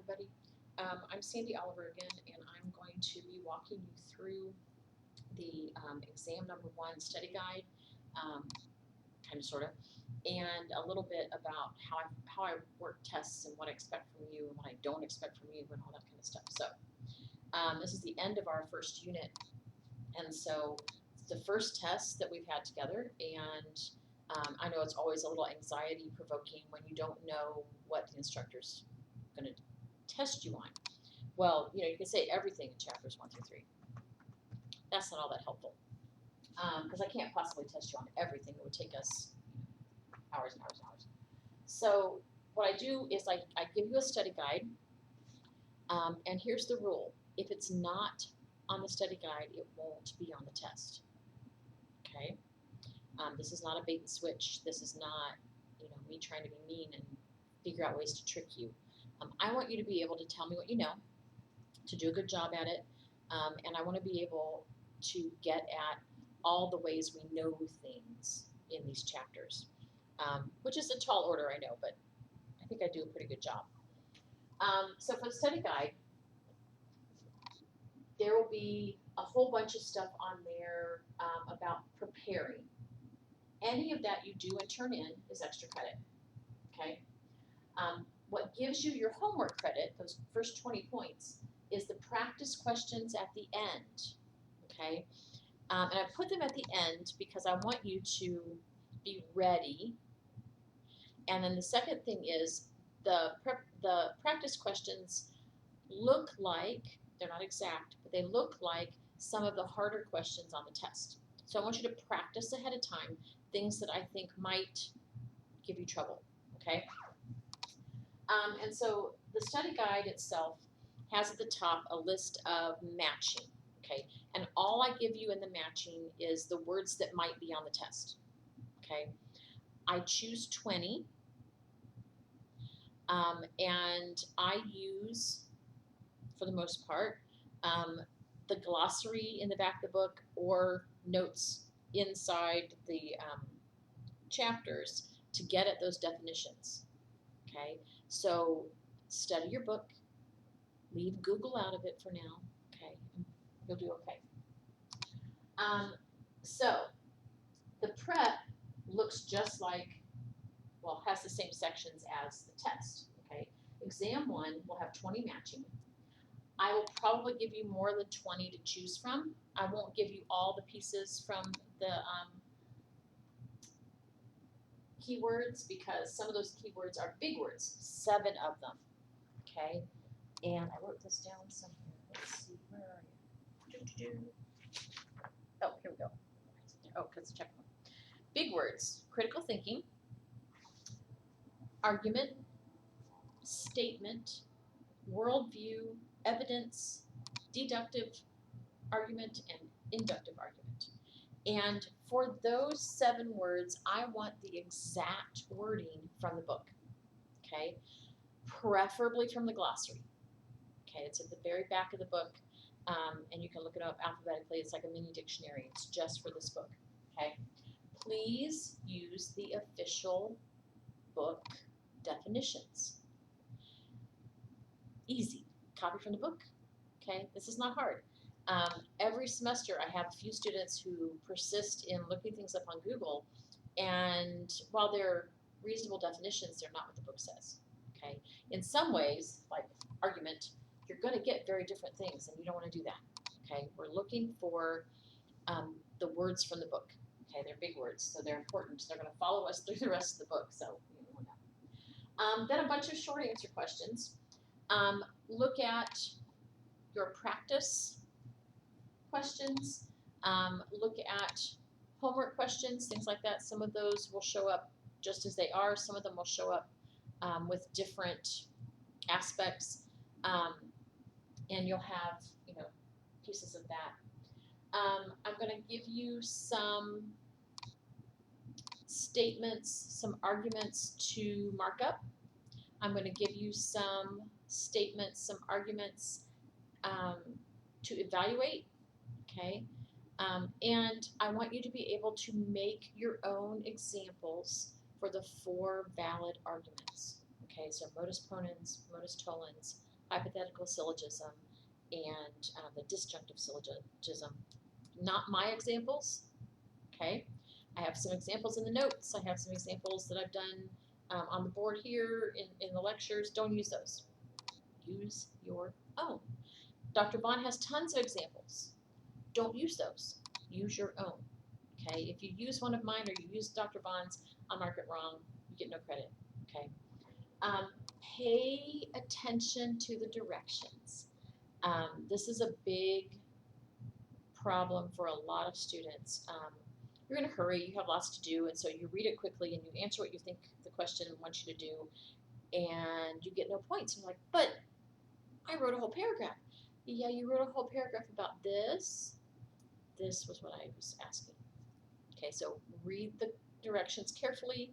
everybody. I'm Sandy Oliver again, and I'm going to be walking you through the exam number 1 study guide, kind of, sort of, and a little bit about how I work tests and what I expect from you and what I don't expect from you and all that kind of stuff. So this is the end of our first unit, and so it's the first test that we've had together, and I know it's always a little anxiety provoking when you don't know what the instructor's going to test you on. Well, you can say everything in chapters 1 through 3. That's not all that helpful, because I can't possibly test you on everything. It would take us hours and hours and hours. So what I do is I give you a study guide, and here's the rule. If it's not on the study guide, it won't be on the test. Okay? This is not a bait and switch. This is not, me trying to be mean and figure out ways to trick you. I want you to be able to tell me what you know, to do a good job at it, and I want to be able to get at all the ways we know things in these chapters, which is a tall order, I know, but I think I do a pretty good job. So for the study guide, there will be a whole bunch of stuff on there about preparing. Any of that you do and turn in is extra credit, okay? What gives you your homework credit, those first 20 points, is the practice questions at the end, okay? And I put them at the end because I want you to be ready. And then the second thing is the practice questions look like, they're not exact, but they look like some of the harder questions on the test. So I want you to practice ahead of time things that I think might give you trouble, okay? And so the study guide itself has at the top a list of matching, okay? And all I give you in the matching is the words that might be on the test, okay? I choose 20, and I use, for the most part, the glossary in the back of the book or notes inside the chapters to get at those definitions, okay? So study your book, leave Google out of it for now, okay? You'll do okay. So the prep looks just like, well, has the same sections as the test, okay? Exam 1 will have 20 matching. I will probably give you more than 20 to choose from. I won't give you all the pieces from the keywords because some of those keywords are big words, 7 of them, okay? And I wrote this down somewhere. Let's see, where are you? Oh, here we go. Oh, because check one. Big words: critical thinking, argument, statement, worldview, evidence, deductive argument, and inductive argument. And for those 7 words, I want the exact wording from the book, okay? Preferably from the glossary. Okay, it's at the very back of the book, and you can look it up alphabetically. It's like a mini dictionary. It's just for this book, okay? Please use the official book definitions. Easy. Copy from the book, okay? This is not hard. Every semester, I have a few students who persist in looking things up on Google, and while they're reasonable definitions, they're not what the book says, okay? In some ways, like argument, you're going to get very different things, and you don't want to do that, okay? We're looking for the words from the book, okay? They're big words, so they're important. They're going to follow us through the rest of the book, so you know that. Then a bunch of short answer questions. Look at your practice questions. Look at homework questions, things like that. Some of those will show up just as they are. Some of them will show up with different aspects, and you'll have pieces of that. I'm going to give you some statements, some arguments to mark up. I'm going to give you some statements, some arguments to evaluate, okay? And I want you to be able to make your own examples for the 4 valid arguments, okay? So modus ponens, modus tollens, hypothetical syllogism, and the disjunctive syllogism. Not my examples, okay? I have some examples in the notes. I have some examples that I've done on the board here in the lectures. Don't use those. Use your own. Dr. Vaughn has tons of examples. Don't use those. Use your own, okay? If you use one of mine or you use Dr. Vaughn's, I'll mark it wrong. You get no credit, okay? Pay attention to the directions. This is a big problem for a lot of students. You're in a hurry, you have lots to do, and so you read it quickly and you answer what you think the question wants you to do, and you get no points. You're like, but I wrote a whole paragraph. Yeah, you wrote a whole paragraph about this. This was what I was asking. Okay, so read the directions carefully.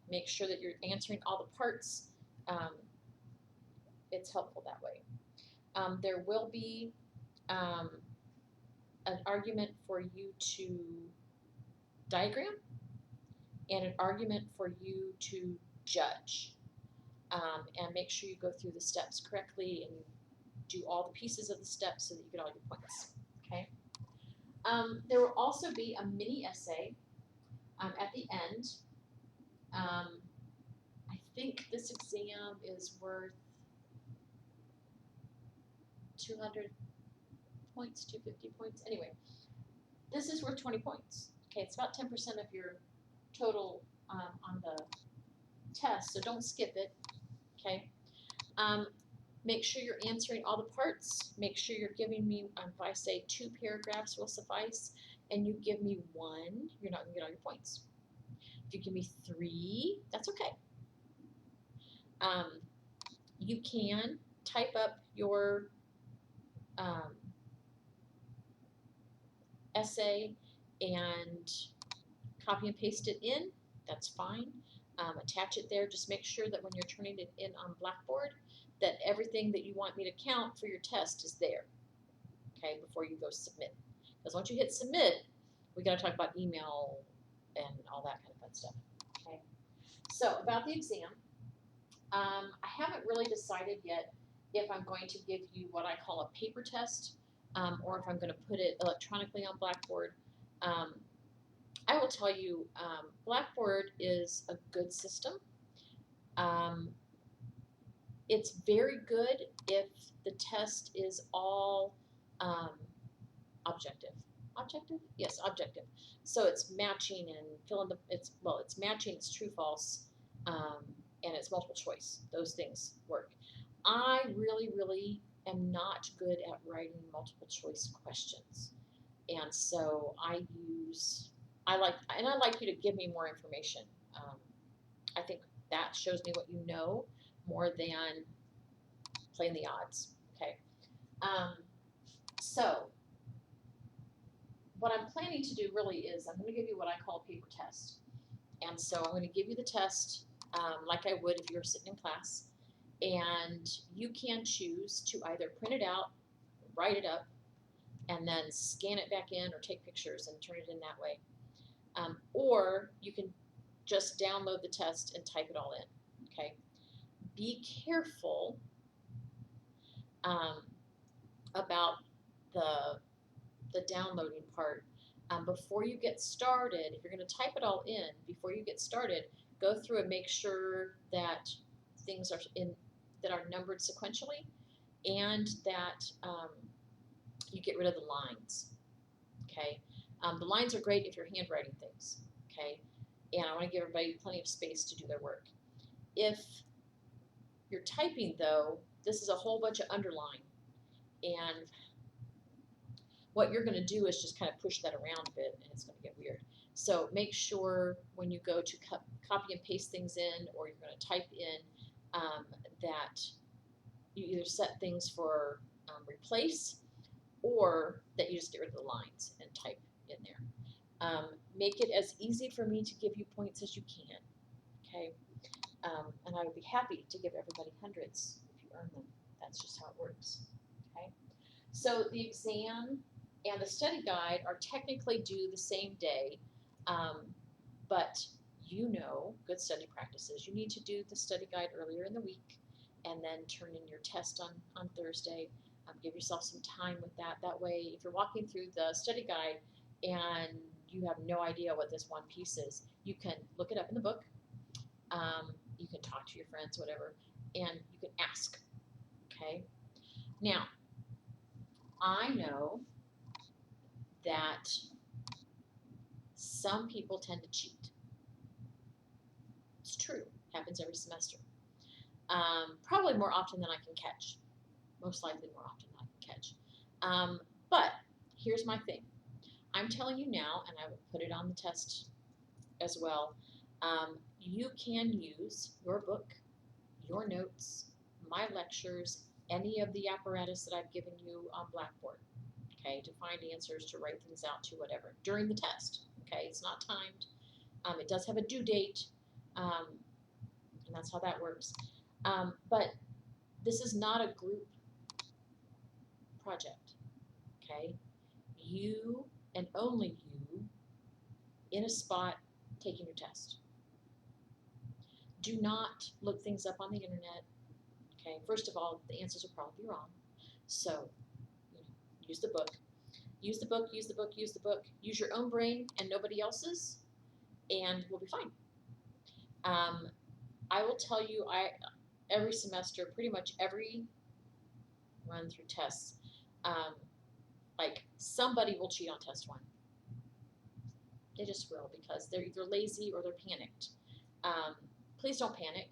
Make sure that you're answering all the parts. It's helpful that way. There will be an argument for you to diagram and an argument for you to judge. And make sure you go through the steps correctly and do all the pieces of the steps so that you get all your points. Okay. There will also be a mini essay at the end. I think this exam is worth 200 points, 250 points. Anyway, this is worth 20 points. Okay, it's about 10% of your total on the test, so don't skip it. Okay. Make sure you're answering all the parts. Make sure you're giving me, if I say 2 paragraphs will suffice, and you give me 1, you're not going to get all your points. If you give me 3, that's okay. You can type up your essay and copy and paste it in. That's fine. Attach it there. Just make sure that when you're turning it in on Blackboard, that everything that you want me to count for your test is there, okay, before you go submit. Because once you hit submit, we got to talk about email and all that kind of fun stuff, okay? So about the exam, I haven't really decided yet if I'm going to give you what I call a paper test or if I'm going to put it electronically on Blackboard. I will tell you, Blackboard is a good system. It's very good if the test is all objective. Objective? Yes, objective. So it's matching and filling the, it's matching, it's true, false, and it's multiple choice. Those things work. I really am not good at writing multiple choice questions. And so I like you to give me more information. I think that shows me what you know more than playing the odds. Okay. So what I'm planning to do really is I'm going to give you what I call a paper test. And so I'm going to give you the test like I would if you were sitting in class. And you can choose to either print it out, write it up, and then scan it back in or take pictures and turn it in that way. Or you can just download the test and type it all in, okay? Be careful about the downloading part. Before you get started, if you're going to type it all in, before you get started, go through and make sure that things are that are numbered sequentially and that you get rid of the lines, okay? The lines are great if you're handwriting things, okay? And I want to give everybody plenty of space to do their work. If you're typing, though, this is a whole bunch of underline, and what you're going to do is just kind of push that around a bit, and it's going to get weird. So make sure when you go to copy and paste things in, or you're going to type in, that you either set things for replace, or that you just get rid of the lines and type in there. Make it as easy for me to give you points as you can, okay? And I would be happy to give everybody hundreds if you earn them. That's just how it works, okay? So the exam and the study guide are technically due the same day, but you know, good study practices, you need to do the study guide earlier in the week and then turn in your test on Thursday. Give yourself some time with that. That way, if you're walking through the study guide and you have no idea what this one piece is, you can look it up in the book. You can talk to your friends, whatever, and you can ask. Okay? Now, I know that some people tend to cheat. It's true. Happens every semester. Probably more often than I can catch. Most likely more often than I can catch. But here's my thing. I'm telling you now, and I will put it on the test as well. You can use your book, your notes, my lectures, any of the apparatus that I've given you on Blackboard, okay, to find answers, to write things out, to whatever, during the test, okay? It's not timed. It does have a due date, and that's how that works. But this is not a group project, okay? You and only you in a spot taking your test. Do not look things up on the internet. Okay, first of all, the answers will probably be wrong. So, use the book. Use the book, use the book, use the book. Use your own brain and nobody else's, and we'll be fine. I will tell you, every semester, pretty much every run through tests, like somebody will cheat on test one. They just will, because they're either lazy or they're panicked. Please don't panic.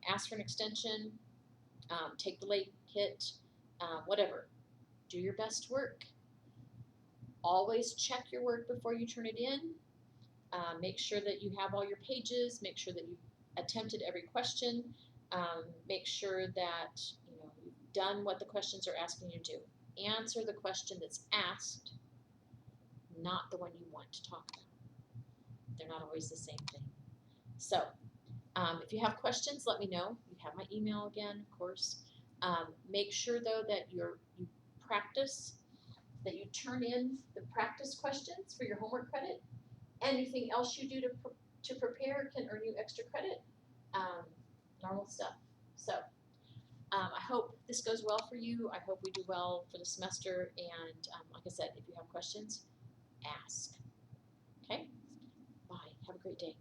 Ask for an extension. Take the late hit. Whatever. Do your best work. Always check your work before you turn it in. Make sure that you have all your pages. Make sure that you've attempted every question. Make sure that you've done what the questions are asking you to do. Answer the question that's asked, not the one you want to talk about. They're not always the same thing. So, if you have questions, let me know. You have my email again, of course. Make sure, though, that you practice, that you turn in the practice questions for your homework credit. Anything else you do to prepare can earn you extra credit. Normal stuff. So, I hope this goes well for you. I hope we do well for the semester. And like I said, if you have questions, ask. Okay? Bye. Have a great day.